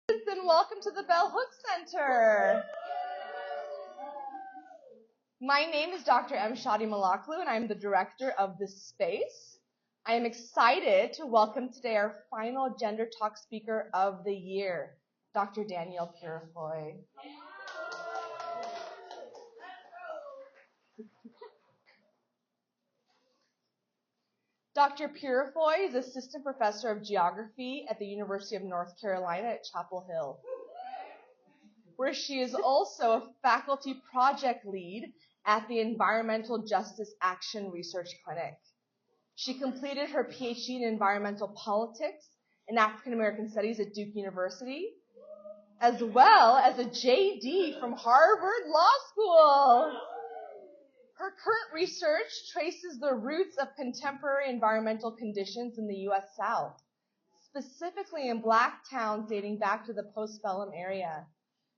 And welcome to the Bell Hooks Center. My name is Dr. M. Shadi Malaklu, and I'm the director of this space. I am excited to welcome today our final Gender Talk speaker of the year, Dr. Danielle Purifoy. Dr. Purifoy is assistant professor of geography at the University of North Carolina at Chapel Hill, where she is also a faculty project lead at the Environmental Justice Action Research Clinic. She completed her PhD in environmental politics and African American studies at Duke University, as well as a JD from Harvard Law School. Her current research traces the roots of contemporary environmental conditions in the U.S. South, specifically in Black towns dating back to the postbellum area.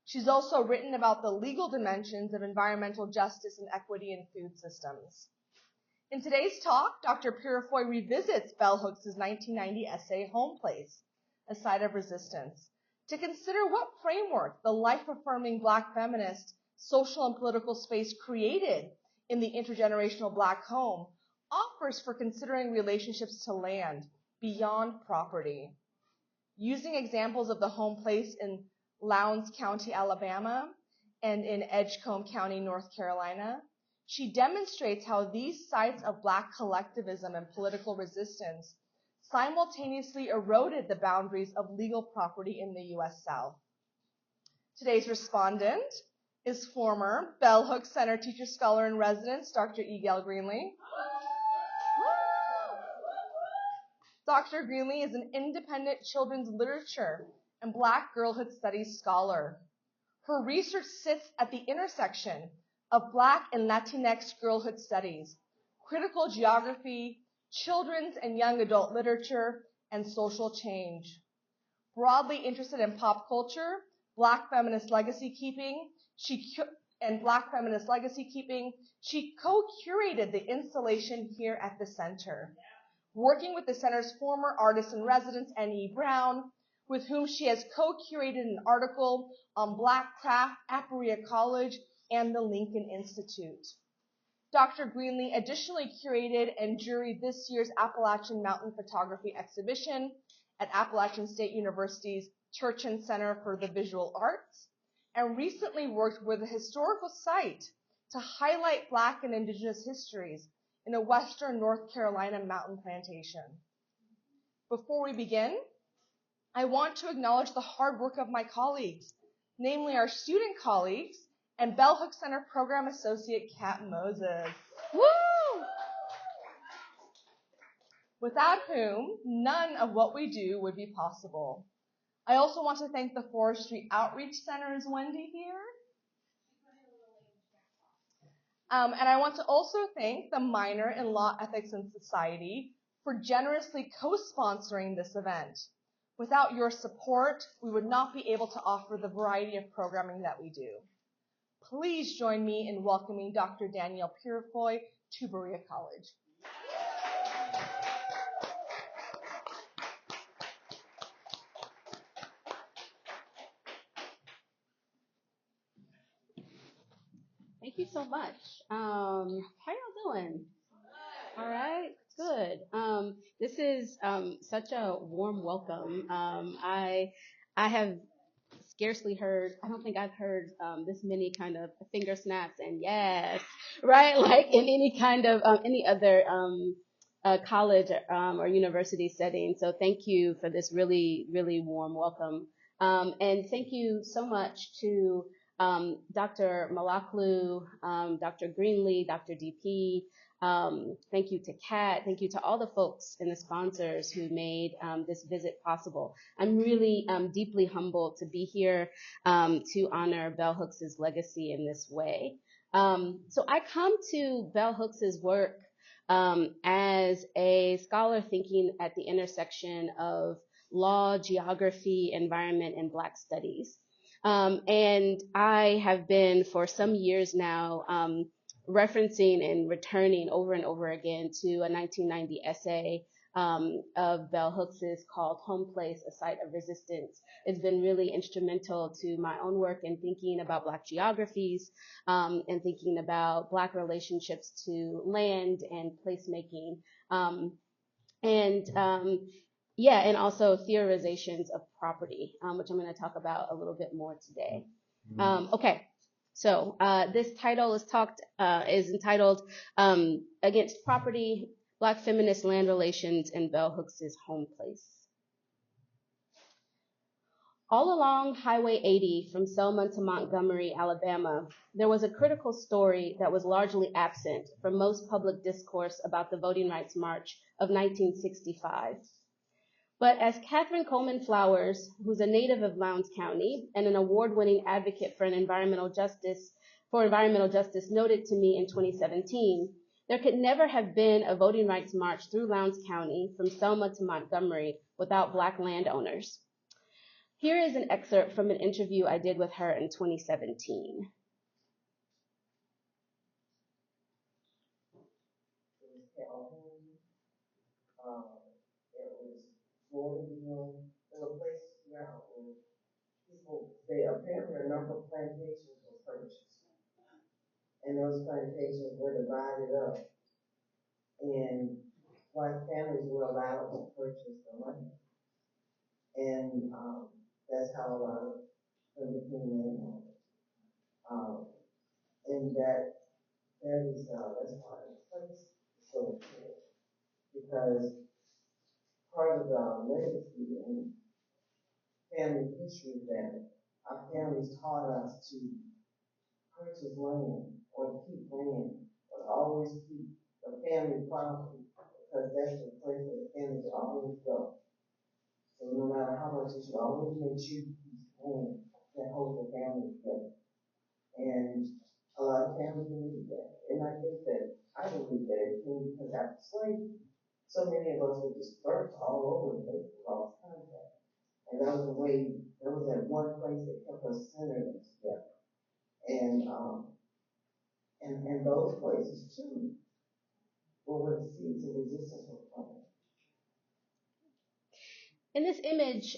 She's also written about the legal dimensions of environmental justice and equity in food systems. In today's talk, Dr. Purifoy revisits Bell Hooks' 1990 essay, Homeplace, A Site of Resistance, to consider what framework the life-affirming Black feminist social and political space created in the intergenerational Black home offers for considering relationships to land beyond property. Using examples of the home place in Lowndes County, Alabama, and in Edgecombe County, North Carolina, she demonstrates how these sites of Black collectivism and political resistance simultaneously eroded the boundaries of legal property in the U.S. South. Today's respondent is former Bell Hooks Center teacher, scholar, in residence, Dr. Edel Greenlee. Dr. Greenlee is an independent children's literature and Black girlhood studies scholar. Her research sits at the intersection of Black and Latinx girlhood studies, critical geography, children's and young adult literature, and social change. Broadly interested in pop culture, Black feminist legacy keeping, she co-curated the installation here at the center, working with the center's former artist-in-residence, N.E. Brown, with whom she has co-curated an article on Black craft at Berea College and the Lincoln Institute. Dr. Greenlee additionally curated and juried this year's Appalachian Mountain Photography exhibition at Appalachian State University's Turchin Center for the Visual Arts, and recently worked with a historical site to highlight Black and Indigenous histories in a western North Carolina mountain plantation. Before we begin, I want to acknowledge the hard work of my colleagues, namely our student colleagues and Bell Hooks Center Program Associate Kat Moses. Woo! Without whom, none of what we do would be possible. I also want to thank the Forestry Outreach Center. Is Wendy here? And I want to also thank the Minor in Law, Ethics, and Society for generously co-sponsoring this event. Without your support, we would not be able to offer the variety of programming that we do. Please join me in welcoming Dr. Danielle Purifoy to Berea College. Thank you so much. How y'all doing? All right, good. This is such a warm welcome. I have scarcely heard, I don't think I've heard this many kind of finger snaps and yes, right? Like in any kind of, any other college or university setting. So thank you for this really, really warm welcome. And thank you so much to Dr. Malaklu, Dr. Greenlee, Dr. DP. Thank you to Kat. Thank you to all the folks and the sponsors who made this visit possible. I'm really deeply humbled to be here to honor Bell Hooks' legacy in this way. So I come to Bell Hooks' work as a scholar thinking at the intersection of law, geography, environment, and Black studies. And I have been for some years now referencing and returning over and over again to a 1990 essay of Bell Hooks's called Homeplace, A Site of Resistance. It's been really instrumental to my own work in thinking about Black geographies and thinking about Black relationships to land and placemaking. And also theorizations of property, which I'm going to talk about a little bit more today. Okay, so this title is entitled Against Property, Black Feminist Land Relations and Bell Hooks's Homeplace. All along Highway 80 from Selma to Montgomery, Alabama, there was a critical story that was largely absent from most public discourse about the Voting Rights March of 1965. But as Catherine Coleman Flowers, who's a native of Lowndes County and an award-winning advocate for environmental justice, noted to me in 2017, there could never have been a voting rights march through Lowndes County from Selma to Montgomery without Black landowners. Here is an excerpt from an interview I did with her in 2017. There were places throughout where people, apparently a number of plantations were purchased. And those plantations were divided up. And Black families were allowed to purchase the land. And that's how a lot of them became landowners. And that's why the place is so important. Because part of the legacy and family history that our families taught us to purchase land or keep land, but always keep the family property, because that's the place where the families always go. So no matter how much, you should always make sure you keep land that holds the family together. And a lot of families believe that. And I think that I believe that it came because after slavery, so many of us were dispersed all over the place, we lost contact. And that was the way, that was that one place that kept us centered and together. And those places too were where the seeds of resistance were planted. In this image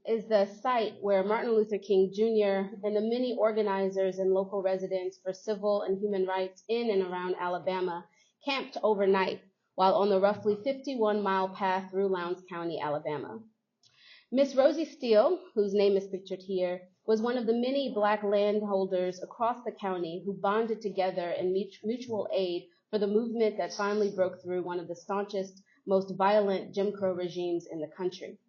is the site where Martin Luther King Jr. and the many organizers and local residents for civil and human rights in and around Alabama camped overnight while on the roughly 51-mile path through Lowndes County, Alabama. Miss Rosie Steele, whose name is pictured here, was one of the many Black landholders across the county who bonded together in mutual aid for the movement that finally broke through one of the staunchest, most violent Jim Crow regimes in the country.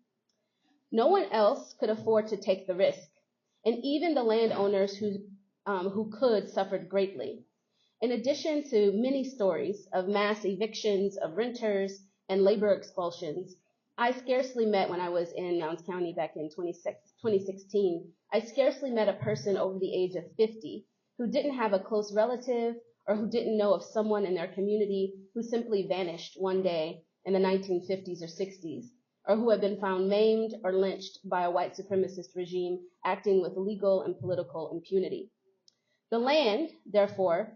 No one else could afford to take the risk, and even the landowners who could suffered greatly. In addition to many stories of mass evictions of renters and labor expulsions, I scarcely met, when I was in Lowndes County back in 2016, I scarcely met a person over the age of 50 who didn't have a close relative or who didn't know of someone in their community who simply vanished one day in the 1950s or 60s, or who had been found maimed or lynched by a white supremacist regime acting with legal and political impunity. The land, therefore,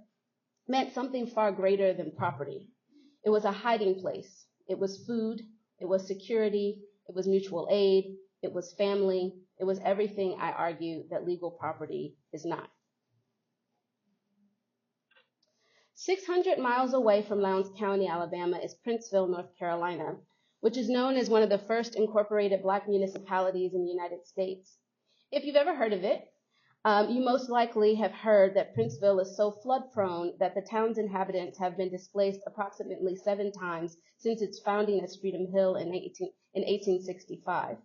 meant something far greater than property. It was a hiding place. It was food. It was security. It was mutual aid. It was family. It was everything, I argue, that legal property is not. 600 miles away from Lowndes County, Alabama, is Princeville, North Carolina, which is known as one of the first incorporated Black municipalities in the United States. If you've ever heard of it, you most likely have heard that Princeville is so flood-prone that the town's inhabitants have been displaced approximately 7 times since its founding as Freedom Hill in 1865.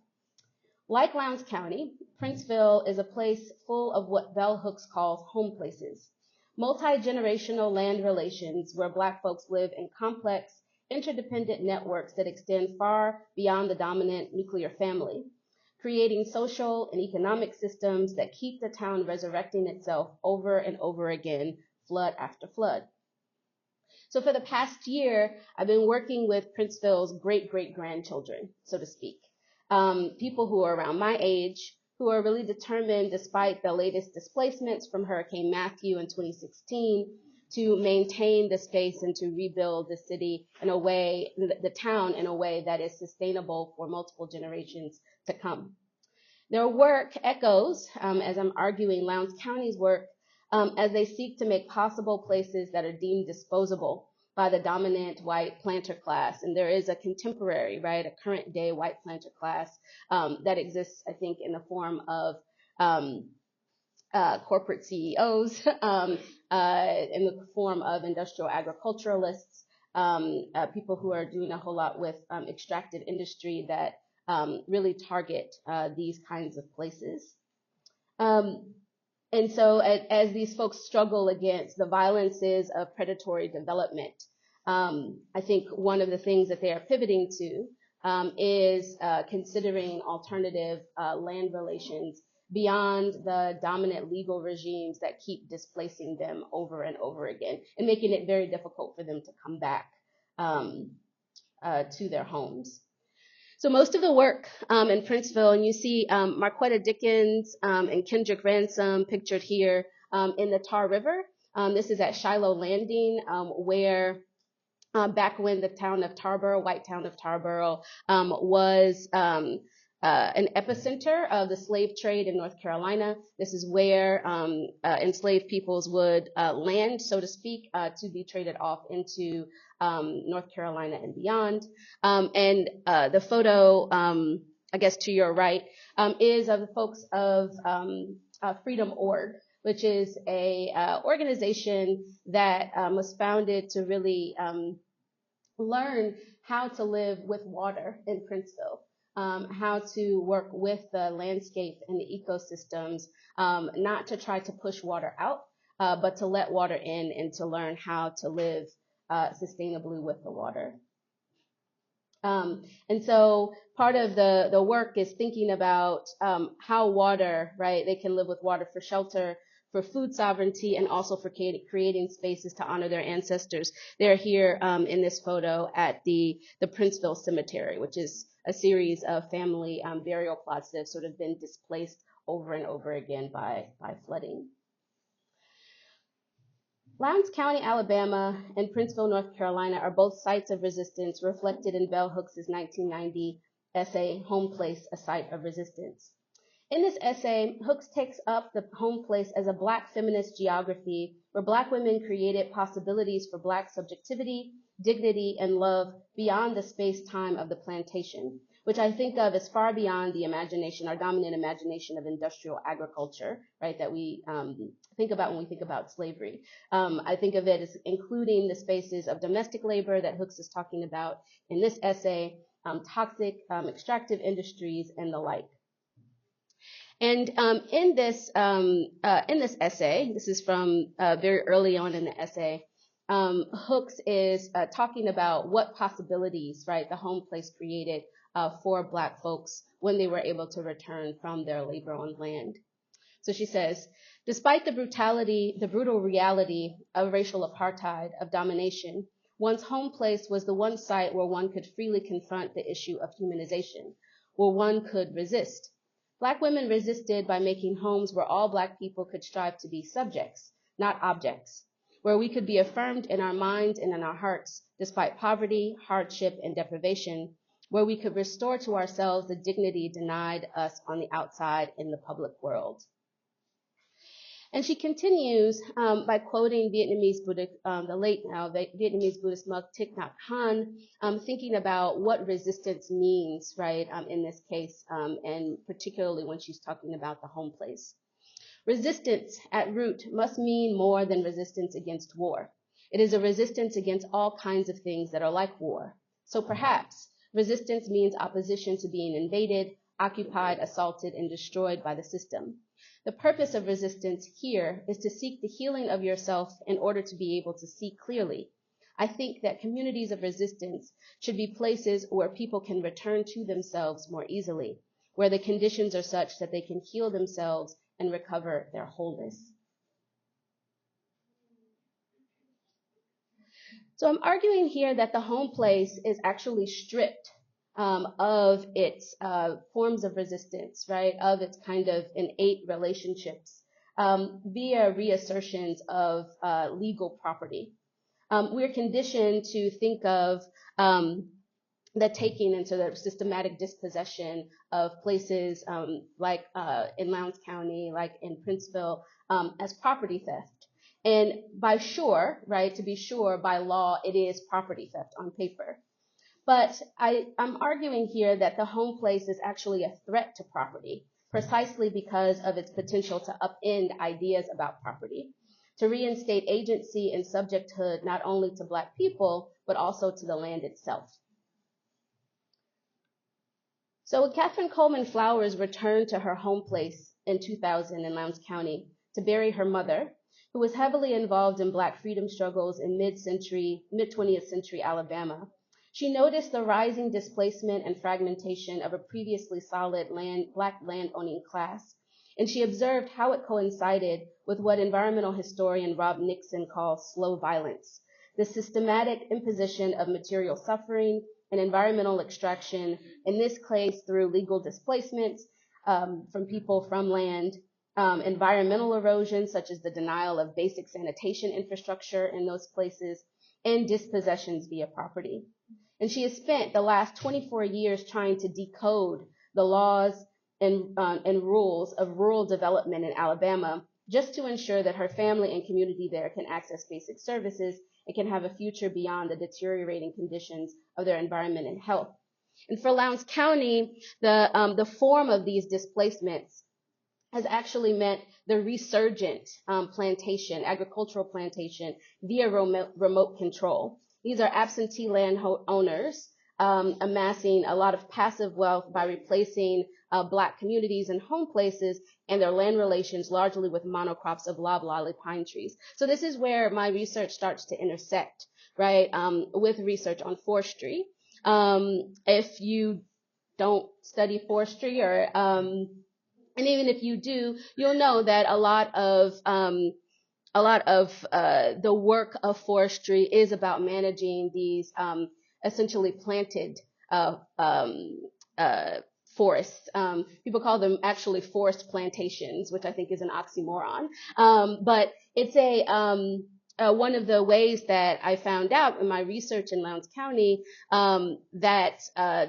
Like Lowndes County, Princeville is a place full of what Bell Hooks calls home places, multi-generational land relations where Black folks live in complex, interdependent networks that extend far beyond the dominant nuclear family, creating social and economic systems that keep the town resurrecting itself over and over again, flood after flood. So for the past year, I've been working with Princeville's great-great-grandchildren, so to speak, people who are around my age, who are really determined, despite the latest displacements from Hurricane Matthew in 2016, to maintain the space and to rebuild the city in a way, the town in a way that is sustainable for multiple generations to come. Their work echoes, as I'm arguing, Lowndes County's work as they seek to make possible places that are deemed disposable by the dominant white planter class. And there is a contemporary, right, a current day white planter class that exists, I think, in the form of corporate CEOs, in the form of industrial agriculturalists, people who are doing a whole lot with extractive industry that really target these kinds of places. And so as these folks struggle against the violences of predatory development, I think one of the things that they are pivoting to is considering alternative land relations beyond the dominant legal regimes that keep displacing them over and over again and making it very difficult for them to come back to their homes. So most of the work in Princeville, and you see Marquetta Dickens and Kendrick Ransom pictured here in the Tar River. This is at Shiloh Landing, where back when the town of Tarboro, white town of Tarboro, was an epicenter of the slave trade in North Carolina. This is where enslaved peoples would land, so to speak, to be traded off into North Carolina and beyond. And the photo, I guess to your right, is of the folks of Freedom Org, which is a organization that was founded to really learn how to live with water in Princeville. How to work with the landscape and the ecosystems, not to try to push water out, but to let water in and to learn how to live sustainably with the water. And so part of the work is thinking about how water, right, they can live with water for shelter, for food sovereignty, and also for creating spaces to honor their ancestors. They're here in this photo at the Princeville Cemetery, which is a series of family burial plots that have sort of been displaced over and over again by flooding. Lowndes County, Alabama, and Princeville, North Carolina are both sites of resistance reflected in Bell Hooks' 1990 essay, Homeplace, A Site of Resistance. In this essay, Hooks takes up the home place as a Black feminist geography where Black women created possibilities for Black subjectivity, dignity, and love beyond the space-time of the plantation, which I think of as far beyond the imagination, our dominant imagination of industrial agriculture, right, that we think about when we think about slavery. I think of it as including the spaces of domestic labor that Hooks is talking about in this essay, toxic extractive industries, and the like. And in this essay, this is from very early on in the essay, Hooks is talking about what possibilities, right, the home place created for Black folks when they were able to return from their labor on land. So she says, despite the brutal reality of racial apartheid, of domination, one's home place was the one site where one could freely confront the issue of humanization, where one could resist. Black women resisted by making homes where all Black people could strive to be subjects, not objects, where we could be affirmed in our minds and in our hearts, despite poverty, hardship, and deprivation, where we could restore to ourselves the dignity denied us on the outside in the public world. And she continues by quoting Vietnamese Buddhist, the late now Vietnamese Buddhist monk Thich Nhat Hanh, thinking about what resistance means, right, in this case, and particularly when she's talking about the home place. Resistance at root must mean more than resistance against war. It is a resistance against all kinds of things that are like war. So perhaps resistance means opposition to being invaded, occupied, assaulted, and destroyed by the system. The purpose of resistance here is to seek the healing of yourself in order to be able to see clearly. I think that communities of resistance should be places where people can return to themselves more easily, where the conditions are such that they can heal themselves and recover their wholeness. So I'm arguing here that the home place is actually stripped of its forms of resistance, right, of its kind of innate relationships via reassertions of legal property. We're conditioned to think of the taking and sort of systematic dispossession of places like in Lowndes County, like in Princeville, as property theft. And by sure, right, to be sure, by law, it is property theft on paper. But I'm arguing here that the home place is actually a threat to property, precisely because of its potential to upend ideas about property, to reinstate agency and subjecthood not only to Black people, but also to the land itself. So when Catherine Coleman Flowers returned to her home place in 2000 in Lowndes County to bury her mother, who was heavily involved in Black freedom struggles in mid-20th century Alabama, she noticed the rising displacement and fragmentation of a previously solid Black land-owning class, and she observed how it coincided with what environmental historian Rob Nixon calls slow violence, the systematic imposition of material suffering and environmental extraction, in this case through legal displacements from people from land, environmental erosion such as the denial of basic sanitation infrastructure in those places, and dispossessions via property. And she has spent the last 24 years trying to decode the laws and rules of rural development in Alabama, just to ensure that her family and community there can access basic services and can have a future beyond the deteriorating conditions of their environment and health. And for Lowndes County, the form of these displacements has actually meant the resurgent agricultural plantation via remote control. These are absentee land owners amassing a lot of passive wealth by replacing Black communities and home places and their land relations largely with monocrops of loblolly pine trees. So this is where my research starts to intersect, right, with research on forestry. If you don't study forestry and even if you do, you'll know that a lot of the work of forestry is about managing these essentially planted forests. People call them actually forest plantations, which I think is an oxymoron. But it's one of the ways that I found out in my research in Lowndes County that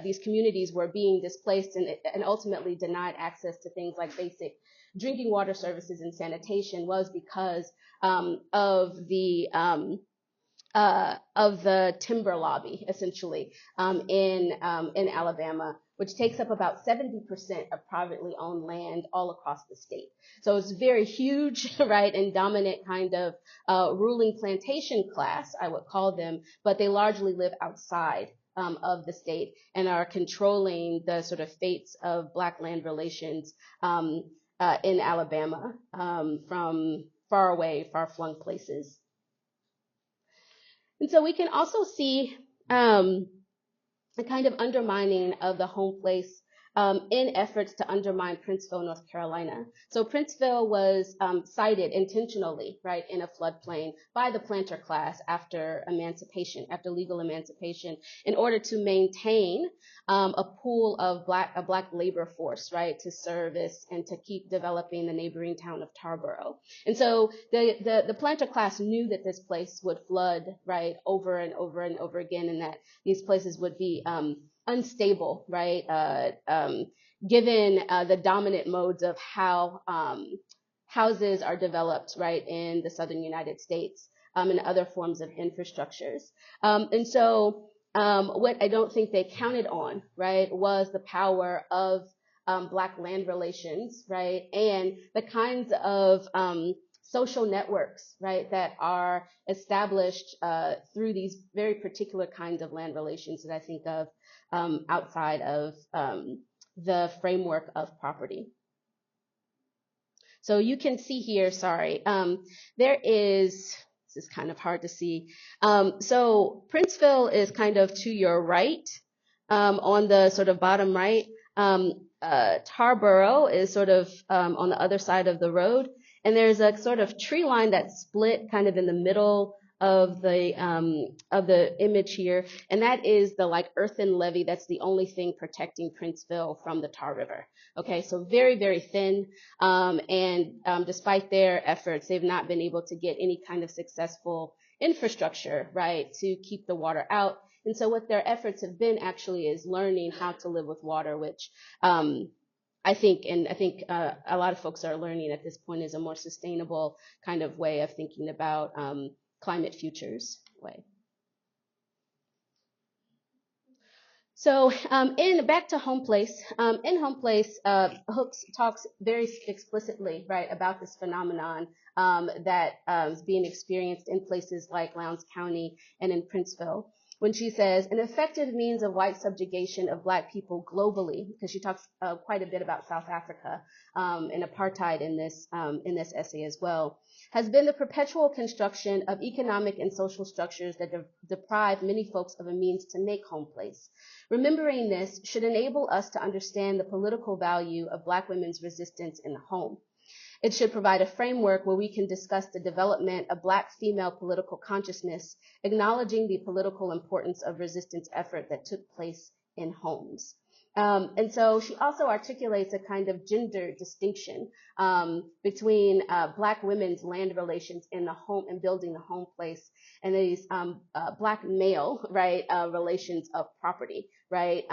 these communities were being displaced and ultimately denied access to things like basic drinking water services and sanitation was because of the timber lobby, essentially, in Alabama, which takes up about 70% of privately owned land all across the state. So it's very huge, right, and dominant kind of ruling plantation class, I would call them, but they largely live outside of the state and are controlling the sort of fates of Black land relations in Alabama from far away, far-flung places. And so we can also see a kind of undermining of the home place in efforts to undermine Princeville, North Carolina. So Princeville was cited intentionally, right, in a floodplain by the planter class after legal emancipation, in order to maintain a pool of a black labor force, right, to service and to keep developing the neighboring town of Tarboro. And so the planter class knew that this place would flood, right, over and over and over again, and that these places would be unstable, right, given the dominant modes of how houses are developed, right, in the southern United States and other forms of infrastructures. And so what I don't think they counted on, right, was the power of Black land relations, right, and the kinds of social networks, right, that are established through these very particular kinds of land relations that I think of outside of the framework of property. So you can see here, there is, this is kind of hard to see. So Princeville is kind of to your right on the sort of bottom right. Tarboro is sort of on the other side of the road. And there's a sort of tree line that's split kind of in the middle of the image here, and that is the like earthen levee. That's the only thing protecting Princeville from the Tar River. Okay, so very, very thin, and despite their efforts, they've not been able to get any kind of successful infrastructure, right, to keep the water out. And so what their efforts have been actually is learning how to live with water, which I think a lot of folks are learning at this point is a more sustainable kind of way of thinking about climate futures way. So back to homeplace. In homeplace, Hooks talks very explicitly, right, about this phenomenon that is being experienced in places like Lowndes County and in Princeville, when she says an effective means of white subjugation of Black people globally, because she talks quite a bit about South Africa and apartheid in this essay as well, has been the perpetual construction of economic and social structures that deprive many folks of a means to make home place. Remembering this should enable us to understand the political value of Black women's resistance in the home. It should provide a framework where we can discuss the development of Black female political consciousness, acknowledging the political importance of resistance effort that took place in homes. And so she also articulates a kind of gender distinction between Black women's land relations in the home and building the home place, and these Black male, right, relations of property, right,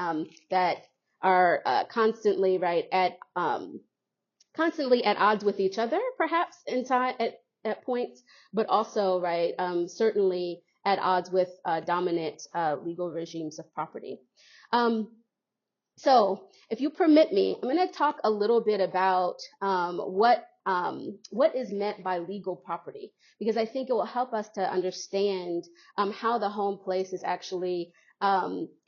that are constantly, right, constantly at odds with each other, perhaps at points, but also, right, certainly at odds with dominant legal regimes of property. So if you permit me, I'm going to talk a little bit about what is meant by legal property, because I think it will help us to understand how the home place is actually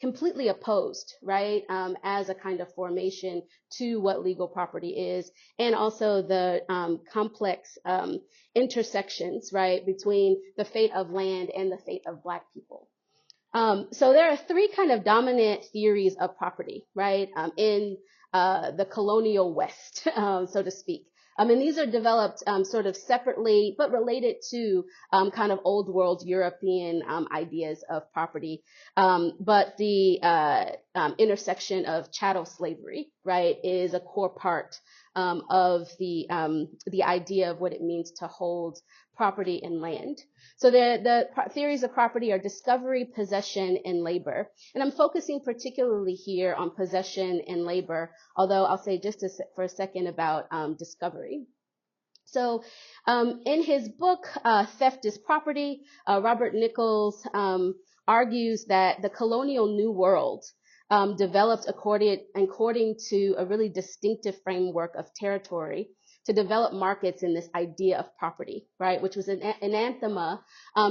completely opposed, right, as a kind of formation to what legal property is, and also the complex intersections, right, between the fate of land and the fate of Black people. So there are three kind of dominant theories of property, right, in the colonial West, so to speak. And these are developed sort of separately, but related to kind of old world European ideas of property. But the intersection of chattel slavery, right, is a core part of the idea of what it means to hold property and land. So the theories of property are discovery, possession, and labor. And I'm focusing particularly here on possession and labor, although I'll say just for a second about discovery. So in his book, Theft is Property, Robert Nichols argues that the colonial New World developed according to a really distinctive framework of territory to develop markets in this idea of property, right, which was an anathema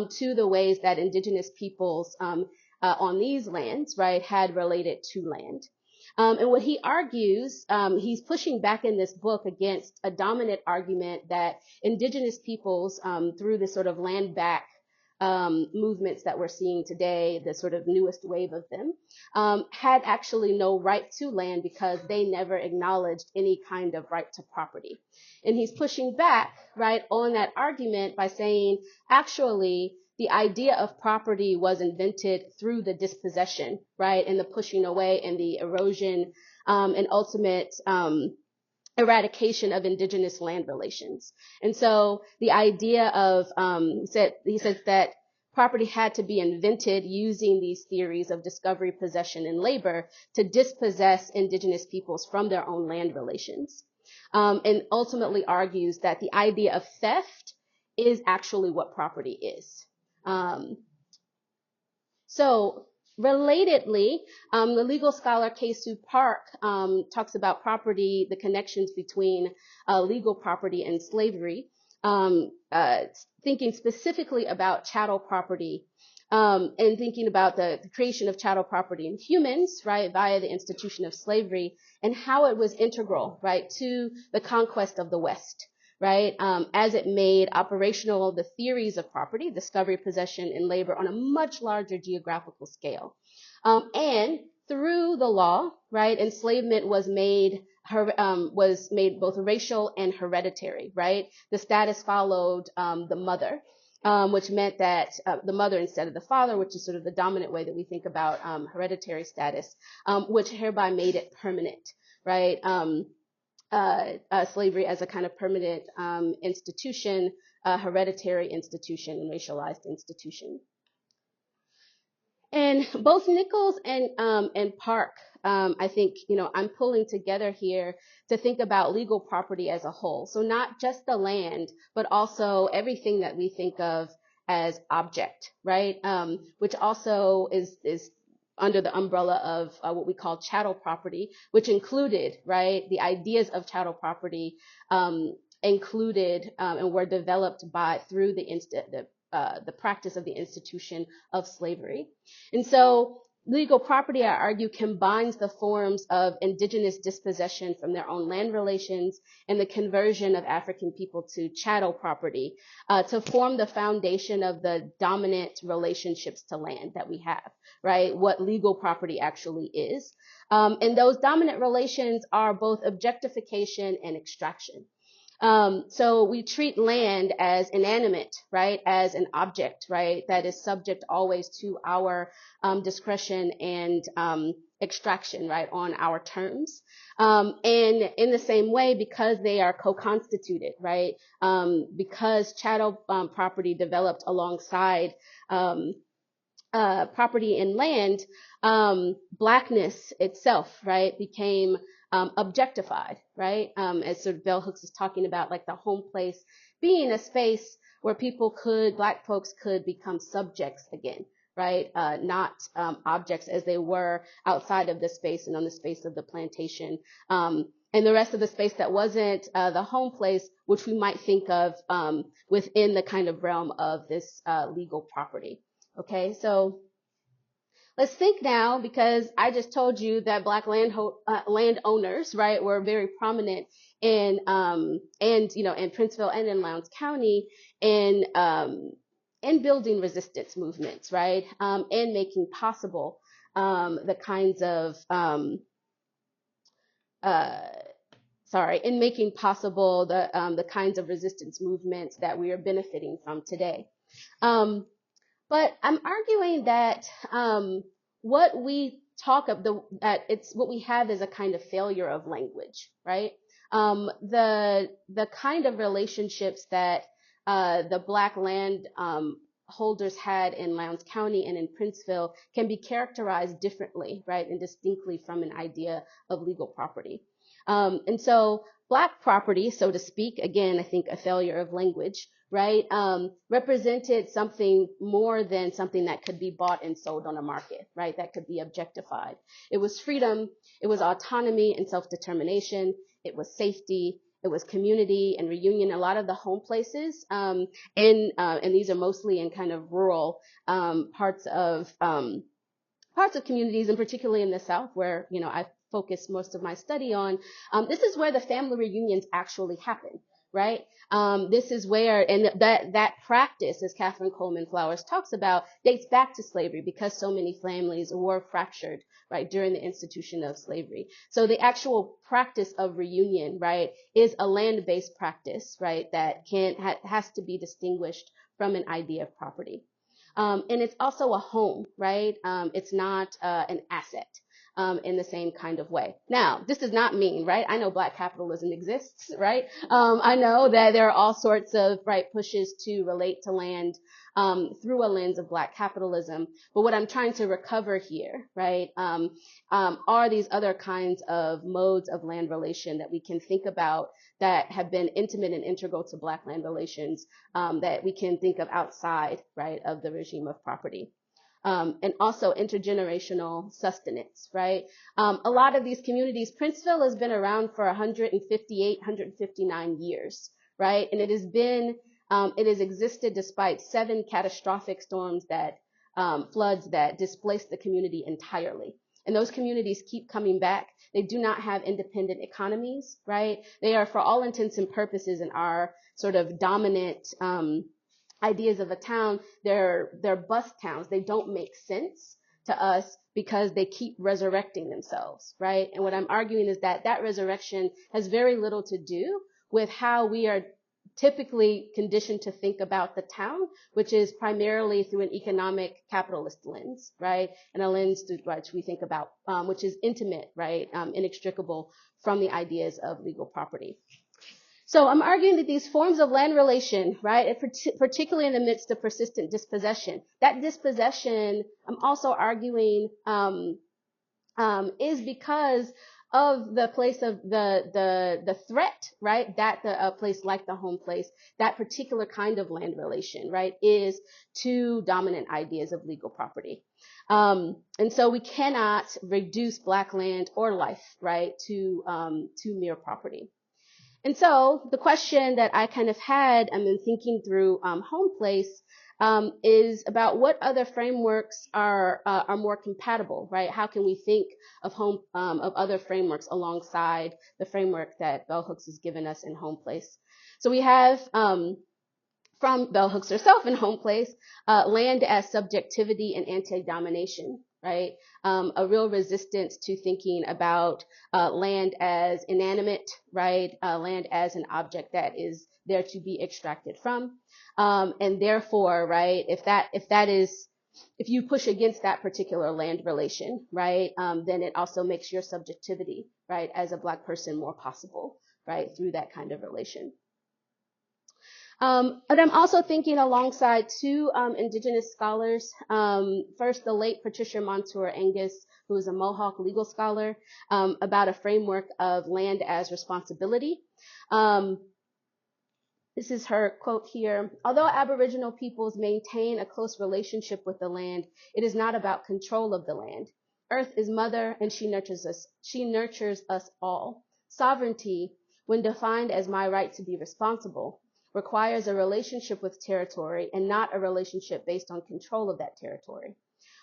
to the ways that indigenous peoples on these lands, right, had related to land. And what he argues, he's pushing back in this book against a dominant argument that indigenous peoples, through this sort of land back movements that we're seeing today, the sort of newest wave of them, had actually no right to land because they never acknowledged any kind of right to property. And he's pushing back, right, on that argument by saying, actually, the idea of property was invented through the dispossession, right, and the pushing away and the erosion and ultimate eradication of indigenous land relations. And so the idea of, he says that property had to be invented using these theories of discovery, possession, and labor to dispossess indigenous peoples from their own land relations. And ultimately argues that the idea of theft is actually what property is. So relatedly, the legal scholar Kesu Park talks about property, the connections between legal property and slavery, thinking specifically about chattel property, and thinking about the creation of chattel property in humans, right, via the institution of slavery, and how it was integral, right, to the conquest of the West, right, as it made operational the theories of property, discovery, possession, and labor on a much larger geographical scale. And through the law, right, enslavement was made both racial and hereditary, right? The status followed the mother. which meant that the mother instead of the father, which is sort of the dominant way that we think about hereditary status, which hereby made it permanent, right? Slavery as a kind of permanent institution, hereditary institution, and racialized institution. And both Nichols and Park, I think, I'm pulling together here to think about legal property as a whole. So not just the land, but also everything that we think of as object, right? Which also is under the umbrella of what we call chattel property, which included, right, the ideas of chattel property included and were developed through the practice of the institution of slavery. And so legal property, I argue, combines the forms of indigenous dispossession from their own land relations and the conversion of African people to chattel property to form the foundation of the dominant relationships to land that we have, right? What legal property actually is. And those dominant relations are both objectification and extraction. So we treat land as inanimate, right, as an object, right, that is subject always to our discretion and extraction, right, on our terms. And in the same way, because they are co-constituted, right, because chattel property developed alongside property and land, blackness itself, right, became objectified, right? As sort of Bell Hooks is talking about, like the home place being a space where Black folks could become subjects again, right? Not objects as they were outside of the space and on the space of the plantation. And the rest of the space that wasn't the home place, which we might think of within the kind of realm of this legal property. Okay, so let's think now, because I just told you that Black landowners, right, were very prominent in in Princeville and in Lowndes County in building resistance movements, right, and making possible the kinds of in making possible the kinds of resistance movements that we are benefiting from today. But I'm arguing that what we what we have is a kind of failure of language, right? The kind of relationships that the Black land holders had in Lowndes County and in Princeville can be characterized differently, right, and distinctly from an idea of legal property. And so Black property, so to speak, again, I think a failure of language, right, represented something more than something that could be bought and sold on a market, right, that could be objectified. It was freedom, it was autonomy and self-determination, it was safety, it was community and reunion. A lot of the home places, and these are mostly in kind of rural parts of communities, and particularly in the South, where I focus most of my study on. This is where the family reunions actually happen, right? This is where, and that practice, as Catherine Coleman Flowers talks about, dates back to slavery, because so many families were fractured, right, during the institution of slavery. So the actual practice of reunion, right, is a land-based practice, right, that has to be distinguished from an idea of property. And it's also a home, right? It's not an asset. In the same kind of way. Now, this does not mean, right, I know Black capitalism exists, right? I know that there are all sorts of, right, pushes to relate to land through a lens of Black capitalism. But what I'm trying to recover here, right, are these other kinds of modes of land relation that we can think about that have been intimate and integral to Black land relations that we can think of outside, right, of the regime of property. And also intergenerational sustenance, right? A lot of these communities, Princeville has been around for 158, 159 years, right? And it has existed despite 7 catastrophic storms floods that displaced the community entirely. And those communities keep coming back. They do not have independent economies, right? They are, for all intents and purposes, in our sort of dominant ideas of a town, they're bust towns. They don't make sense to us because they keep resurrecting themselves, right? And what I'm arguing is that resurrection has very little to do with how we are typically conditioned to think about the town, which is primarily through an economic capitalist lens, right? And a lens through which we think about, which is intimate, right? Inextricable from the ideas of legal property. So I'm arguing that these forms of land relation, right, particularly in the midst of persistent dispossession, that dispossession, I'm also arguing, is because of the place of the threat, right, that a place like the home place, that particular kind of land relation, right, is to dominant ideas of legal property. And so we cannot reduce Black land or life, right, to mere property. And so the question that I kind of had, in thinking through home place, is about what other frameworks are more compatible, right? How can we think of of other frameworks alongside the framework that Bell Hooks has given us in home place? So we have from Bell Hooks herself in home place, land as subjectivity and anti-domination, right? A real resistance to thinking about land as inanimate, right? Land as an object that is there to be extracted from. And therefore, right, if you push against that particular land relation, right, then it also makes your subjectivity, right, as a Black person more possible, right, through that kind of relation. But I'm also thinking alongside two Indigenous scholars. First, the late Patricia Montour Angus, who is a Mohawk legal scholar, about a framework of land as responsibility. This is her quote here. Although Aboriginal peoples maintain a close relationship with the land, it is not about control of the land. Earth is mother, and she nurtures us. She nurtures us all. Sovereignty, when defined as my right to be responsible, requires a relationship with territory and not a relationship based on control of that territory.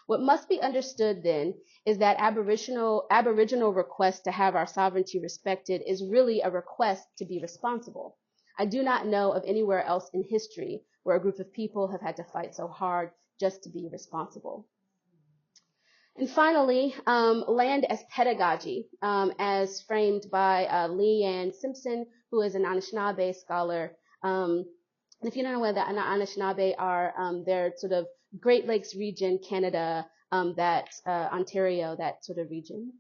What must be understood then is that Aboriginal request to have our sovereignty respected is really a request to be responsible. I do not know of anywhere else in history where a group of people have had to fight so hard just to be responsible. And finally, land as pedagogy, as framed by Leanne Simpson, who is an Anishinaabe scholar. And if you don't know where the Anishinaabe are, they're sort of Great Lakes region, Canada, Ontario, that sort of region.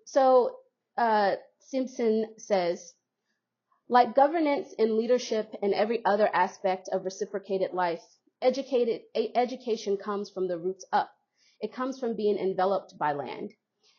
So Simpson says, like governance and leadership and every other aspect of reciprocated life, education comes from the roots up. It comes from being enveloped by land.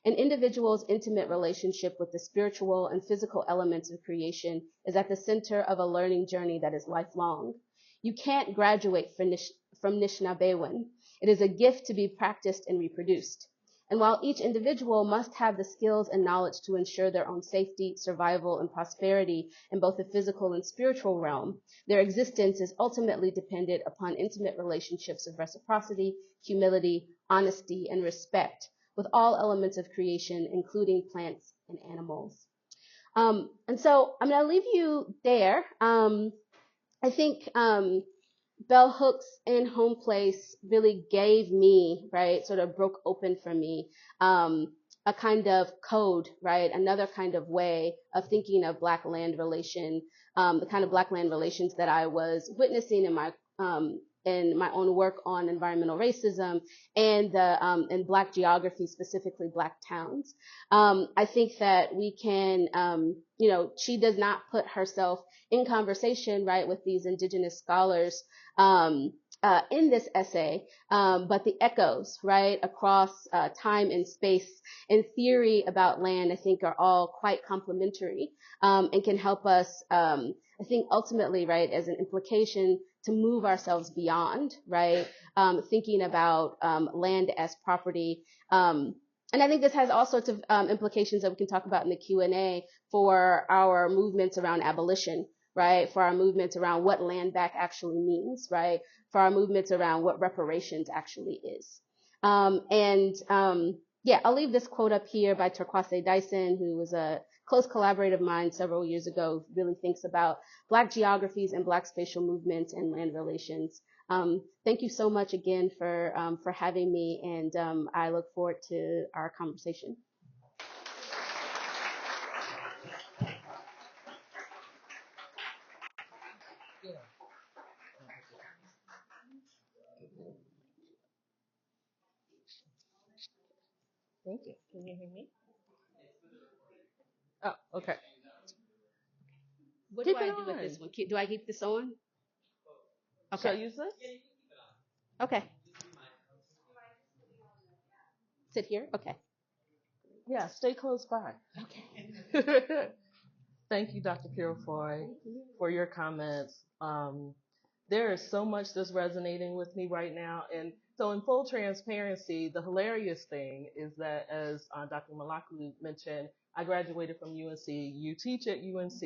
An individual's intimate relationship with the spiritual and physical elements of creation is at the center of a learning journey that is lifelong. You can't graduate from Nishnabewin. It is a gift to be practiced and reproduced. And while each individual must have the skills and knowledge to ensure their own safety, survival, and prosperity in both the physical and spiritual realm, their existence is ultimately dependent upon intimate relationships of reciprocity, humility, honesty, and respect with all elements of creation, including plants and animals. And so I'm going to leave you there. I think Bell Hooks in home place really gave me, right, sort of broke open for me a kind of code, right, another kind of way of thinking of Black land relation, the kind of Black land relations that I was witnessing in my own work on environmental racism and Black geography, specifically Black towns. I think that we can, she does not put herself in conversation, right, with these Indigenous scholars in this essay, but the echoes, right, across time and space and theory about land, I think, are all quite complementary and can help us, I think, ultimately, right, as an implication to move ourselves beyond, right, thinking about land as property. And I think this has all sorts of implications that we can talk about in the Q&A for our movements around abolition, right, for our movements around what land back actually means, right, for our movements around what reparations actually is. Yeah, I'll leave this quote up here by Torkwase Dyson, who was a close collaborator of mine several years ago, really thinks about Black geographies and Black spatial movements and land relations. Thank you so much again for having me, and I look forward to our conversation. Thank you. Can you hear me? Oh, okay. What Keep do I it do with on. this one? Do I keep this on? Shall I Okay. use this? Okay. Sit here? Okay. Yeah, stay close by. Okay. Thank you, Dr. Purifoy, for your comments. There is so much that's resonating with me right now. And so, in full transparency, the hilarious thing is that, as Dr. Malaku mentioned, I graduated from UNC. You teach at UNC.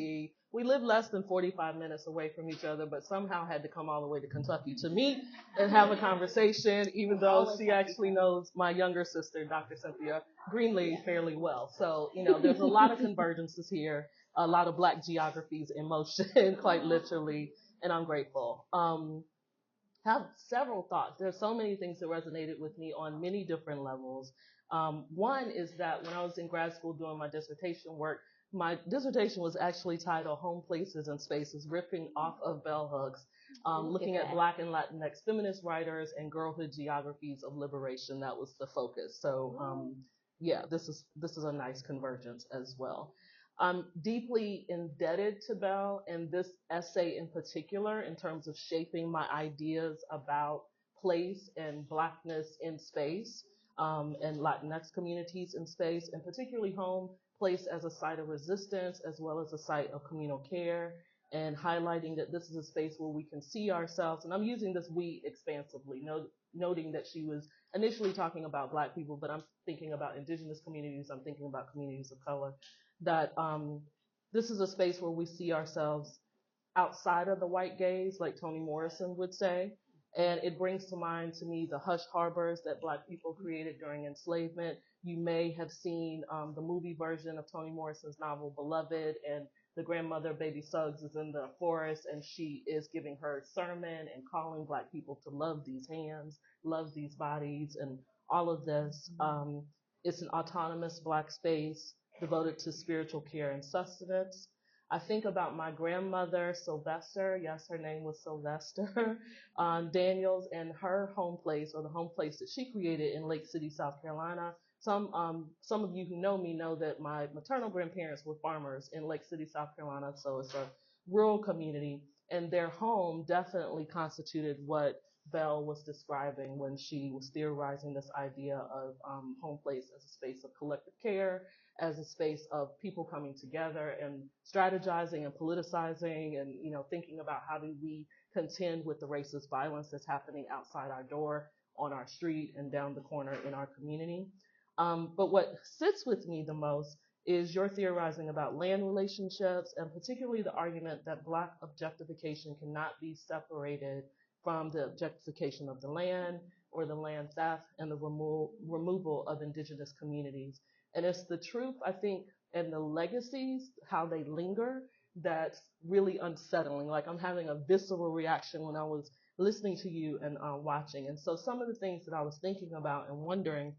We live less than 45 minutes away from each other, but somehow had to come all the way to Kentucky to meet and have a conversation, even though she actually knows my younger sister, Dr. Cynthia Greenlee, fairly well. So, there's a lot of convergences here, a lot of Black geographies in motion, quite literally, and I'm grateful. Have several thoughts. There's so many things that resonated with me on many different levels. One is that when I was in grad school doing my dissertation work, my dissertation was actually titled Home Places and Spaces, ripping off of bell hooks, looking at Black and Latinx feminist writers and girlhood geographies of liberation. That was the focus. So, yeah, this is a nice convergence as well. I'm deeply indebted to Bell and this essay in particular in terms of shaping my ideas about place and Blackness in space, and Latinx communities in space, and particularly home, place as a site of resistance as well as a site of communal care, and highlighting that this is a space where we can see ourselves. And I'm using this we expansively, noting that she was initially talking about Black people, but I'm thinking about Indigenous communities, I'm thinking about communities of color, that this is a space where we see ourselves outside of the white gaze, like Toni Morrison would say. And it brings to mind to me the hush harbors that Black people created during enslavement. You may have seen the movie version of Toni Morrison's novel Beloved, and the grandmother, Baby Suggs, is in the forest and she is giving her sermon and calling Black people to love these hands, love these bodies, and all of this. It's an autonomous Black space devoted to spiritual care and sustenance. I think about my grandmother, Sylvester. Yes, her name was Sylvester Daniels, and her home place, or the home place that she created in Lake City, South Carolina. Some of you who know me know that my maternal grandparents were farmers in Lake City, South Carolina, so it's a rural community, and their home definitely constituted what Bell was describing when she was theorizing this idea of home place as a space of collective care, as a space of people coming together and strategizing and politicizing and, thinking about how do we contend with the racist violence that's happening outside our door, on our street, and down the corner in our community. But what sits with me the most is your theorizing about land relationships, and particularly the argument that Black objectification cannot be separated from the objectification of the land, or the land theft and the removal of Indigenous communities. And it's the truth, I think, and the legacies, how they linger, that's really unsettling. Like, I'm having a visceral reaction when I was listening to you and watching. And so some of the things that I was thinking about and wondering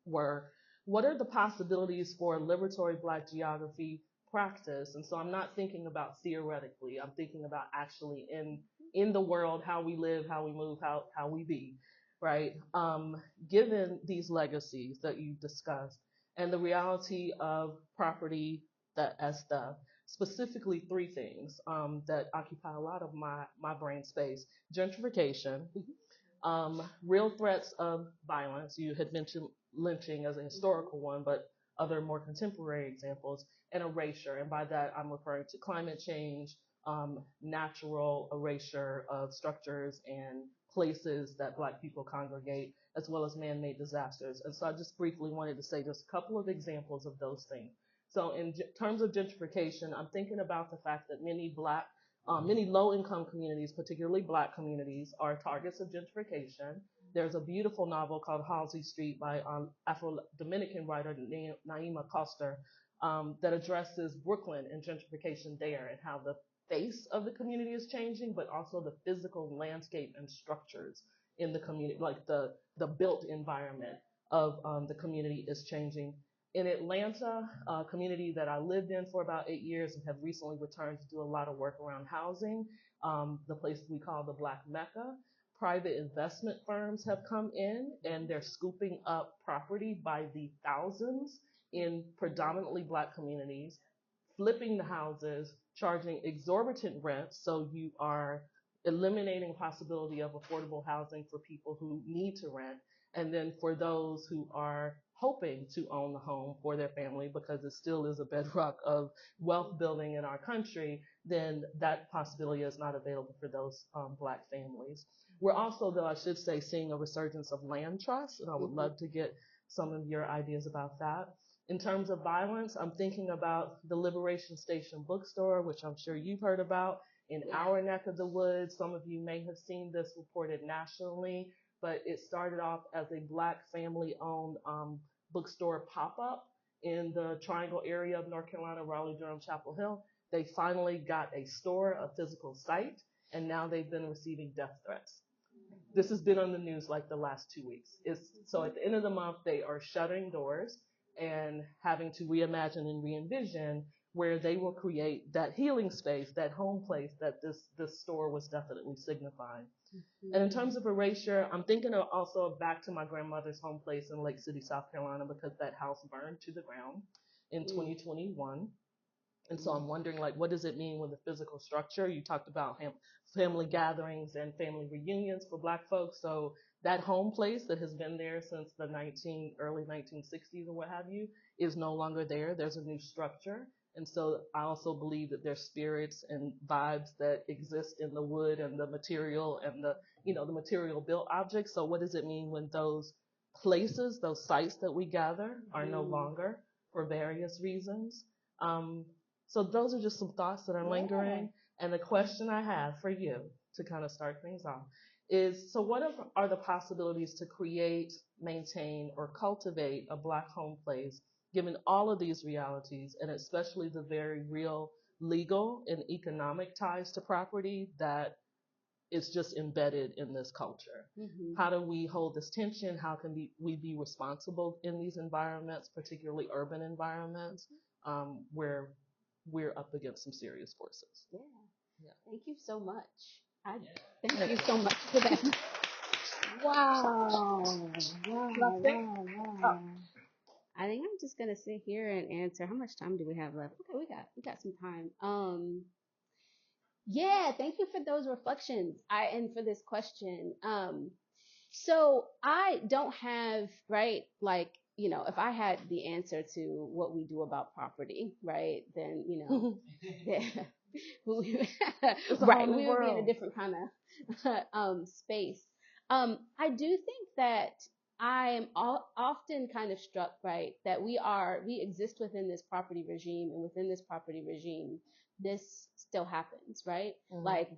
were, what are the possibilities for liberatory Black geography practice? And so I'm not thinking about theoretically, I'm thinking about actually in the world, how we live, how we move, how we be, right? Given these legacies that you discussed and the reality of property that as theft, specifically three things that occupy a lot of my brain space: gentrification, real threats of violence. You had mentioned lynching as a historical one, but other more contemporary examples, and erasure. And by that, I'm referring to climate change, natural erasure of structures and places that Black people congregate, as well as man-made disasters. And so I just briefly wanted to say just a couple of examples of those things. So in terms of gentrification, I'm thinking about the fact that many low-income communities, particularly Black communities, are targets of gentrification. There's a beautiful novel called Halsey Street by Afro-Dominican writer Naima Coster that addresses Brooklyn and gentrification there, and how the face of the community is changing, but also the physical landscape and structures in the community, like the built environment of the community is changing In Atlanta, a community that I lived in for about 8 years and have recently returned to do a lot of work around housing, the place we call the Black Mecca, private investment firms have come in and they're scooping up property by the thousands in predominantly Black communities, flipping the houses, charging exorbitant rents, so you are eliminating possibility of affordable housing for people who need to rent, and then for those who are hoping to own the home for their family, because it still is a bedrock of wealth building in our country, then that possibility is not available for those Black families. We're also, though I should say, seeing a resurgence of land trusts, and I would love to get some of your ideas about that. In terms of violence, I'm thinking about the Liberation Station bookstore, which I'm sure you've heard about in our neck of the woods. Some of you may have seen this reported nationally, but it started off as a Black family-owned bookstore pop-up in the Triangle area of North Carolina, Raleigh, Durham, Chapel Hill. They finally got a store, a physical site, and now they've been receiving death threats. This has been on the news like the last 2 weeks. So at the end of the month, they are shutting doors and having to reimagine and re-envision where they will create that healing space, that home place that this store was definitely signifying. And in terms of erasure, I'm thinking also back to my grandmother's home place in Lake City, South Carolina, because that house burned to the ground in 2021. And so I'm wondering, like, what does it mean with the physical structure? You talked about family gatherings and family reunions for Black folks. So that home place that has been there since the early 1960s or what have you is no longer there. There's a new structure. And so I also believe that there's spirits and vibes that exist in the wood and the material and the material built objects. So what does it mean when those places, those sites that we gather are no longer for various reasons? So those are just some thoughts that are lingering. And the question I have for you to kind of start things off is, so what are the possibilities to create, maintain, or cultivate a Black home place, given all of these realities, and especially the very real legal and economic ties to property that is just embedded in this culture? How do we hold this tension? How can we be responsible in these environments, particularly urban environments, where we're up against some serious forces? Yeah. Thank you so much. Thank you so much for that. Wow. I think I'm just gonna sit here and answer. How much time do we have left? Okay, we got some time. Yeah, thank you for those reflections. And for this question. So I don't have, right, like, if I had the answer to what we do about property, right, then, right, we would be in a different kind of space. I do think that I am often kind of struck, right, that we exist within this property regime, and within this property regime, this still happens, right? Like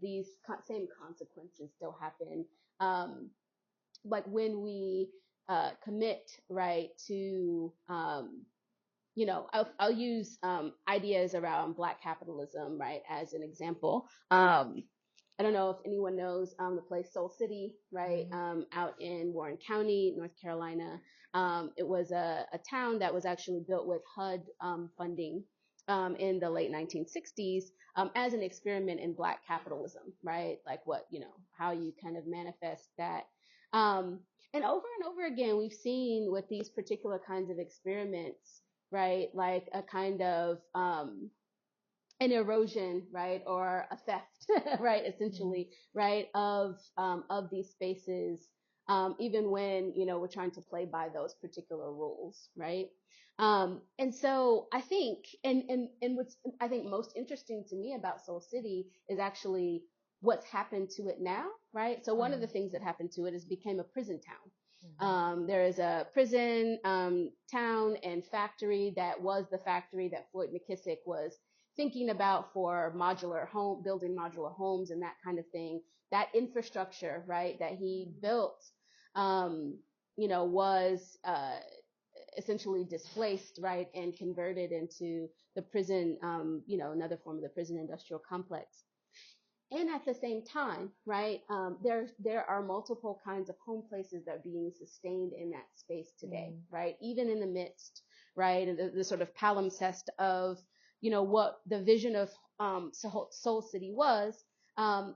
these same consequences still happen. Like when we commit, right, to I'll use ideas around Black capitalism, right, as an example. I don't know if anyone knows the place Soul City, right, out in Warren County, North Carolina. It was a town that was actually built with HUD funding in the late 1960s as an experiment in Black capitalism, right? Like how you kind of manifest that. And over again, we've seen with these particular kinds of experiments, right, like a kind of an erosion, right, or a theft, right, essentially, right, of these spaces, even when we're trying to play by those particular rules, right? And so I think, and what's I think most interesting to me about Soul City is actually what's happened to it now, right? So one of the things that happened to it is became a prison town. There is a prison town and factory that was the factory that Floyd McKissick was thinking about for building modular homes and that kind of thing. That infrastructure, right, that he built, was essentially displaced, right, and converted into the prison, another form of the prison industrial complex. And at the same time, right, there are multiple kinds of home places that are being sustained in that space today, right, even in the midst, right? And the sort of palimpsest of, what the vision of Soul City was,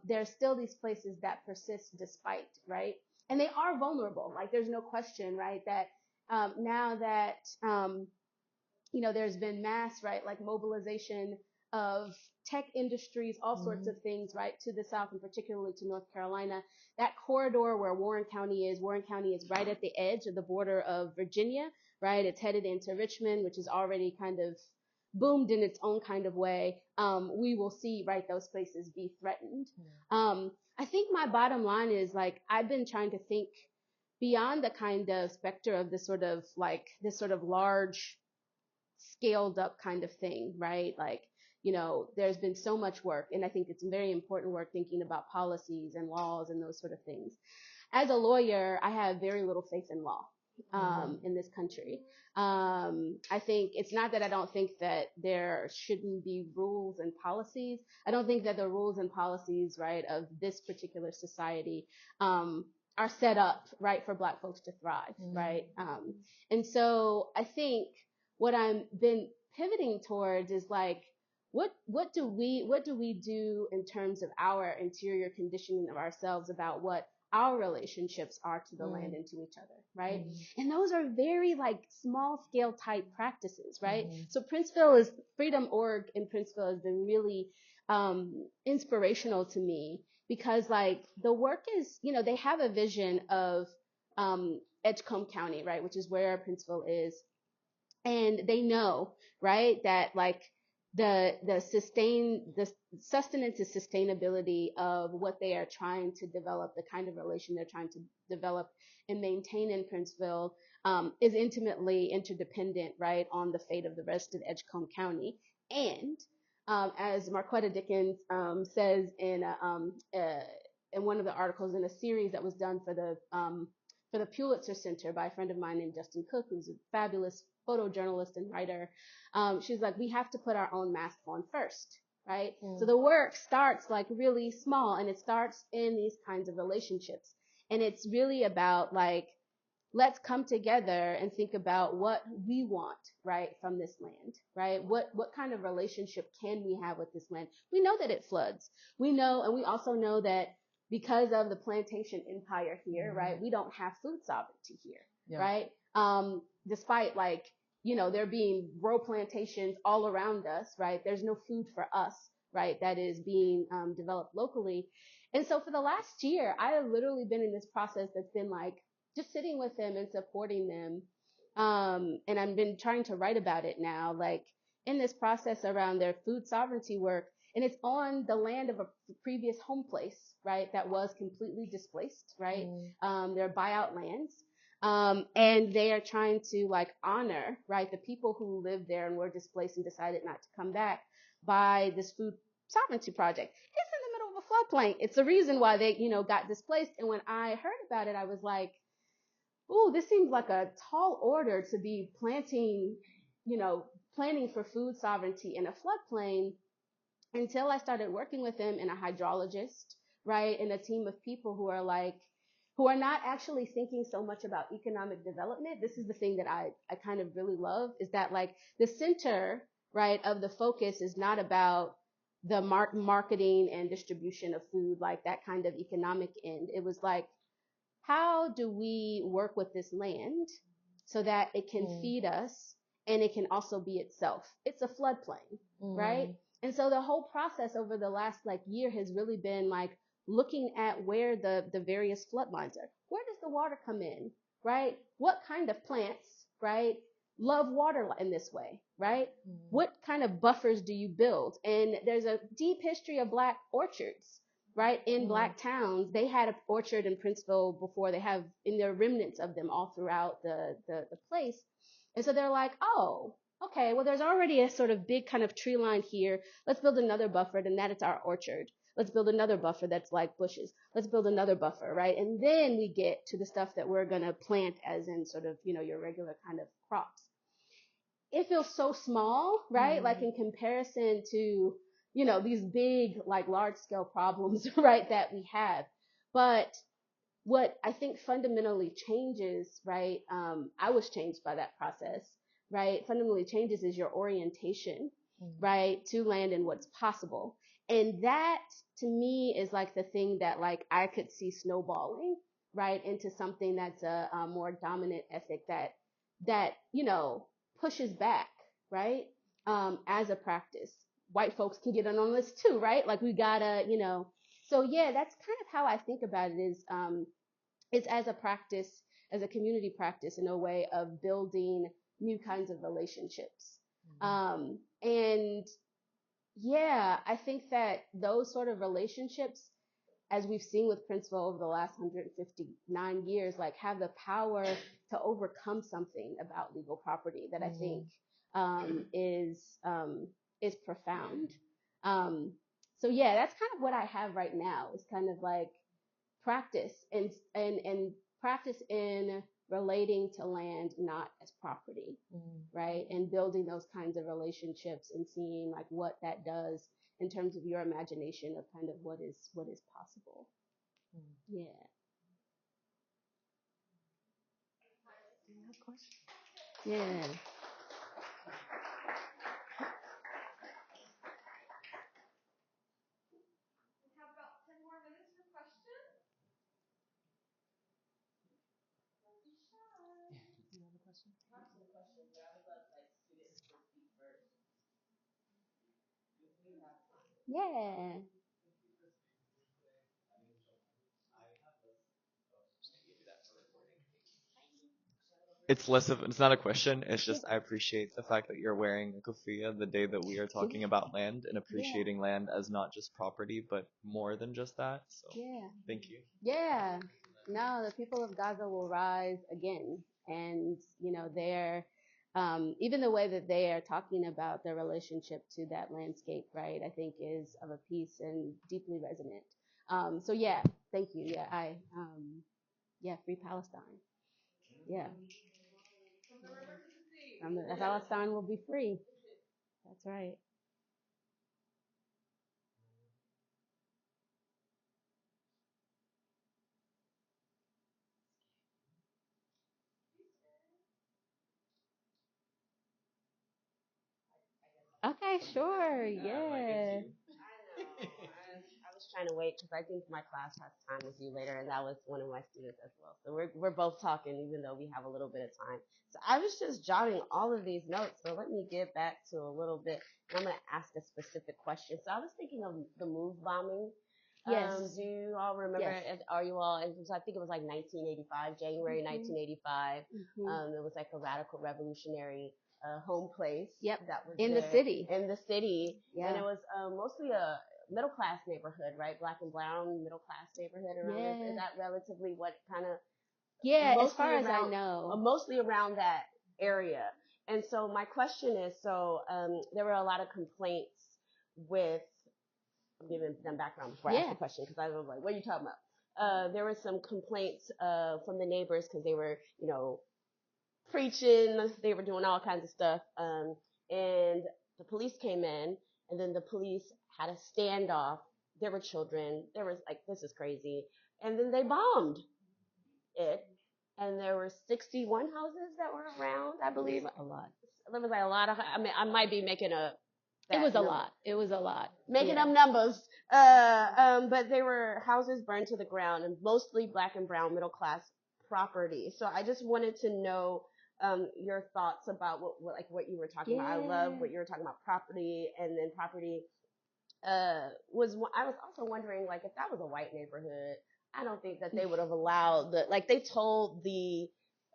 there's still these places that persist despite, right? And they are vulnerable. Like, there's no question, right, that now that, there's been mass, right, like mobilization of tech industries, all sorts of things, right, to the south and particularly to North Carolina. That corridor where Warren County is right at the edge of the border of Virginia, right? It's headed into Richmond, which is already kind of boomed in its own kind of way. We will see, right, those places be threatened. I think my bottom line is, like, I've been trying to think beyond the kind of specter of this sort of large scaled up kind of thing, right? Like, there's been so much work, and I think it's very important work thinking about policies and laws and those sort of things. As a lawyer, I have very little faith in law in this country. I think it's not that I don't think that there shouldn't be rules and policies. I don't think that the rules and policies, right, of this particular society are set up, right, for Black folks to thrive, right? And so I think what I've been pivoting towards is, like, what do we do in terms of our interior conditioning of ourselves about what our relationships are to the land and to each other, right? And those are very, like, small scale type practices, right? So Freedom.org in Princeville has been really inspirational to me, because, like, the work is, they have a vision of Edgecombe County, right, which is where Princeville is. And they know, right, that, like, the sustenance and sustainability of what they are trying to develop, the kind of relation they're trying to develop and maintain in Princeville, is intimately interdependent, right, on the fate of the rest of Edgecombe County. And as Marquetta Dickens says in one of the articles in a series that was done for the Pulitzer Center by a friend of mine named Justin Cook, who's a fabulous photojournalist and writer, she's like, we have to put our own mask on first, right? So the work starts, like, really small, and it starts in these kinds of relationships. And it's really about, like, let's come together and think about what we want, right, from this land, right? What kind of relationship can we have with this land? We know that it floods. We know, and we also know that because of the plantation empire here, right, we don't have food sovereignty here, right? Despite, like, there being rural plantations all around us, right? There's no food for us, right, that is being developed locally. And so for the last year, I have literally been in this process that's been, like, just sitting with them and supporting them. And I've been trying to write about it now, like, in this process around their food sovereignty work. And it's on the land of a previous home place, right, that was completely displaced, right? They're buyout lands. And they are trying to, like, honor, right, the people who lived there and were displaced and decided not to come back by this food sovereignty project. It's in the middle of a floodplain. It's the reason why they, got displaced. And when I heard about it, I was like, ooh, this seems like a tall order to be planning for food sovereignty in a floodplain, until I started working with them and a hydrologist, right, and a team of people who are not actually thinking so much about economic development. This is the thing that I kind of really love, is that, like, the center, right, of the focus is not about the marketing and distribution of food, like that kind of economic end. It was like, how do we work with this land so that it can feed us and it can also be itself? It's a floodplain, right? And so the whole process over the last, like, year has really been, like, looking at where the various flood lines are. Where does the water come in, right? What kind of plants, right, love water in this way, right? What kind of buffers do you build? And there's a deep history of Black orchards, right, in Black towns. They had an orchard in Princeville before. They have, in their remnants of them all throughout the place. And so they're like, oh, okay, well, there's already a sort of big kind of tree line here. Let's build another buffer, and that it's our orchard. Let's build another buffer that's like bushes. Let's build another buffer, right? And then we get to the stuff that we're going to plant as in sort of, your regular kind of crops. It feels so small, right? Like, in comparison to, these big, like, large scale problems, right, that we have. But what I think fundamentally changes, right? I was changed by that process, right, fundamentally changes is your orientation, right, to land and what's possible. And that, to me, is like the thing that like I could see snowballing, right, into something that's a more dominant ethic that pushes back, right, as a practice. White folks can get in on this too, right? Like we gotta, So yeah, that's kind of how I think about it. Is it's as a practice, as a community practice, in a way of building new kinds of relationships. And yeah, I think that those sort of relationships, as we've seen with Princeville over the last 159 years, like have the power to overcome something about legal property that I think is profound. So yeah, that's kind of what I have right now. It's kind of like practice and practice in relating to land not as property, right? And building those kinds of relationships and seeing like what that does in terms of your imagination of kind of what is possible. Yeah. Yeah. Yeah. It's not a question. It's just I appreciate the fact that you're wearing a kufiyah the day that we are talking about land and appreciating land as not just property, but more than just that. So thank you. Yeah. No, the people of Gaza will rise again. And, they're, even the way that they are talking about their relationship to that landscape, right, I think is of a piece and deeply resonant. So yeah, thank you. Yeah, free Palestine. Yeah. Palestine will be free. That's right. Okay, sure. Yeah. I was trying to wait because I think my class has time with you later, and that was one of my students as well. So we're both talking, even though we have a little bit of time. So I was just jotting all of these notes. So let me get back to a little bit. I'm going to ask a specific question. So I was thinking of the move bombing. Yes. Do you all remember? Yes. Are you all? And I think it was like 1985, January 1985. It was like a radical revolutionary homeplace. Yep. That was in the city. In the city. Yeah. And it was mostly a middle class neighborhood, right? Black and brown middle class neighborhood around. Yeah. Is that relatively what kind of? Yeah, as far as I know, mostly around that area. And so my question is, there were a lot of complaints with. I'm giving them background before I ask the question because I was like, what are you talking about? There were some complaints from the neighbors because they were, preaching, they were doing all kinds of stuff. And the police came in, and then the police had a standoff. There were children. There was like, this is crazy. And then they bombed it. And there were 61 houses that were around, I believe. A lot. There was like a lot of, I might be making a, it was a lot. It was a lot. Making up numbers. But they were houses burned to the ground and mostly black and brown middle class property. So I just wanted to know your thoughts about what you were talking about. I love what you were talking about, property, and then property I was also wondering, like, if that was a white neighborhood, I don't think that they would have allowed they told the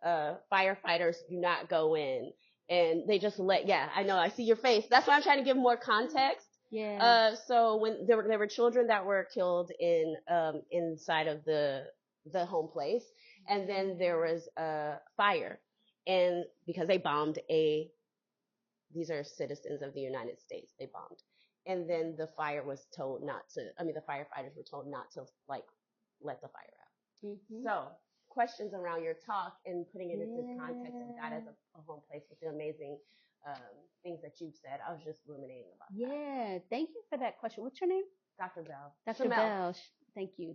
firefighters do not go in. And they just I know, I see your face. That's why I'm trying to give more context. Yeah. So when there were children that were killed inside of the home place, and then there was a fire, and because they bombed these are citizens of the United States, they bombed, and then the firefighters were told not to let the fire out. Mm-hmm. So questions around your talk and putting it into context of that as a home place with the amazing things that you've said. I was just ruminating about that. Yeah, thank you for that question. What's your name? Dr. Bell. Dr. Bell. Thank you,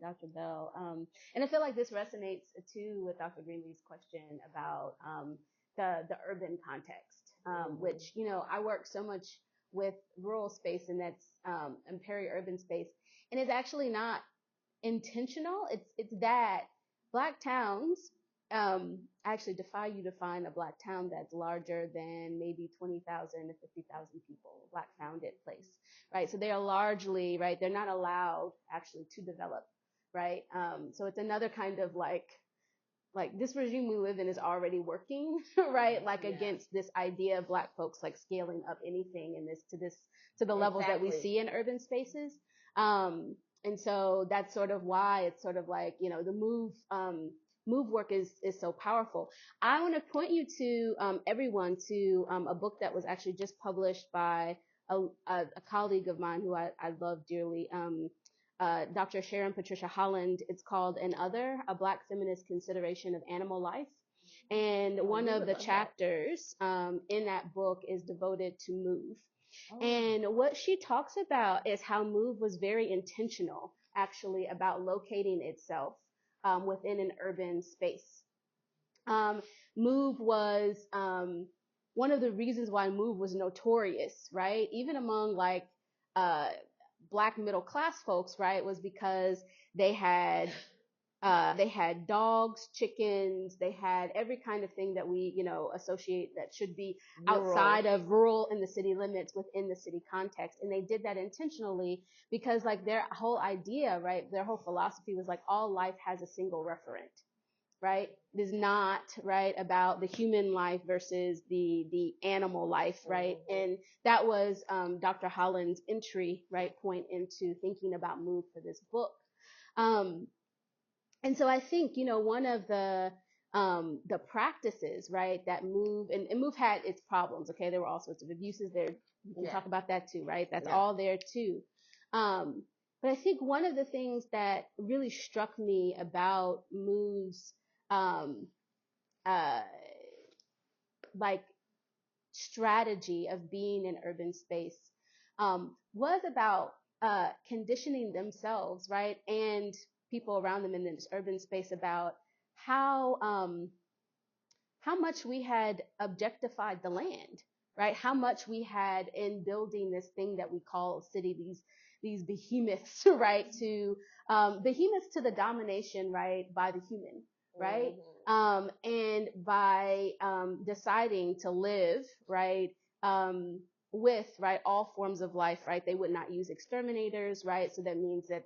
Dr. Bell. And I feel like this resonates too with Dr. Greenlee's question about the urban context, which, you know, I work so much with rural space, and that's and peri-urban space, and it's actually not intentional. It's that Black towns, I actually defy you to find a Black town that's larger than maybe 20,000 to 50,000 people, Black founded place, right? So they are largely, right, they're not allowed actually to develop, right? So it's another kind of like this regime we live in is already working, right? Like against this idea of Black folks like scaling up anything in to the levels that we see in urban spaces. And so that's sort of why it's sort of like, you know, the move work is so powerful. I want to point you to everyone to a book that was actually just published by a colleague of mine who I love dearly, Dr. Sharon Patricia Holland. It's called An Other, a Black Feminist Consideration of Animal Life. And one of the chapters in that book is devoted to move. And what she talks about is how move was very intentional, actually, about locating itself within an urban space. Move was one of the reasons why move was notorious, right? Even among like Black middle class folks, right, was because they had dogs, chickens, they had every kind of thing that we, you know, associate that should be outside of rural and the city limits within the city context. And they did that intentionally because like their whole idea, right, their whole philosophy was like all life has a single referent, right? It is not, right, about the human life versus the animal life, right? And that was Dr. Holland's entry, right, point into thinking about move for this book. And so I think, you know, one of the practices, right, that move, and move had its problems, okay? There were all sorts of abuses there. We can talk about that too, right? That's all there too. But I think one of the things that really struck me about move's, like strategy of being in urban space, was about conditioning themselves, right, and people around them in this urban space about how much we had objectified the land, right? How much we had in building this thing that we call a city, these behemoths, right? To behemoths to the domination, right, by the human, right? And by deciding to live, right, with, right, all forms of life, right? They would not use exterminators, right? So that means that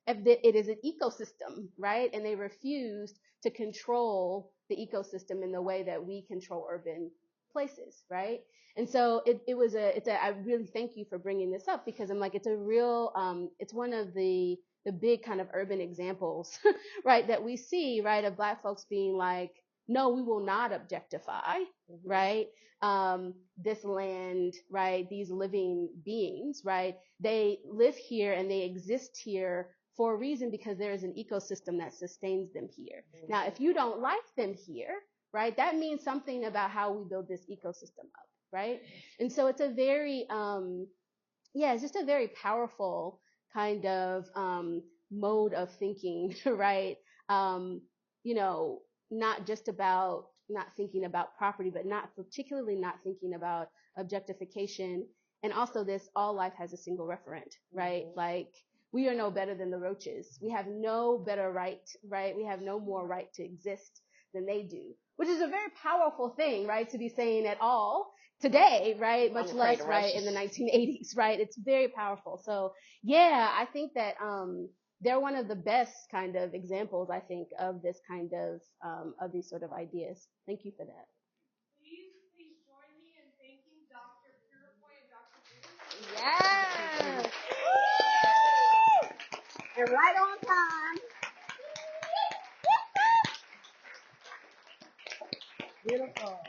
it is an ecosystem, right? And they refused to control the ecosystem in the way that we control urban places, right? And so I really thank you for bringing this up, because I'm like, it's a real, it's one of the big kind of urban examples, right, that we see, right, of Black folks being like, no, we will not objectify, right, this land, right, these living beings, right? They live here and they exist here for a reason, because there is an ecosystem that sustains them here. Now, if you don't like them here, right, that means something about how we build this ecosystem up, right? And so it's a very, it's just a very powerful kind of mode of thinking, right? You know, not just about not thinking about property, but particularly not thinking about objectification. And also this, all life has a single referent, right? Like, we are no better than the roaches. We have no better right, right? We have no more right to exist than they do, which is a very powerful thing, right, to be saying at all today, right? Much less, right, in the 1980s, right? It's very powerful. So, yeah, I think that they're one of the best kind of examples, I think, of this kind of these sort of ideas. Thank you for that. Please join me in thanking Dr. Purifoy and Dr. Berea. Yes. And right on time. Beautiful.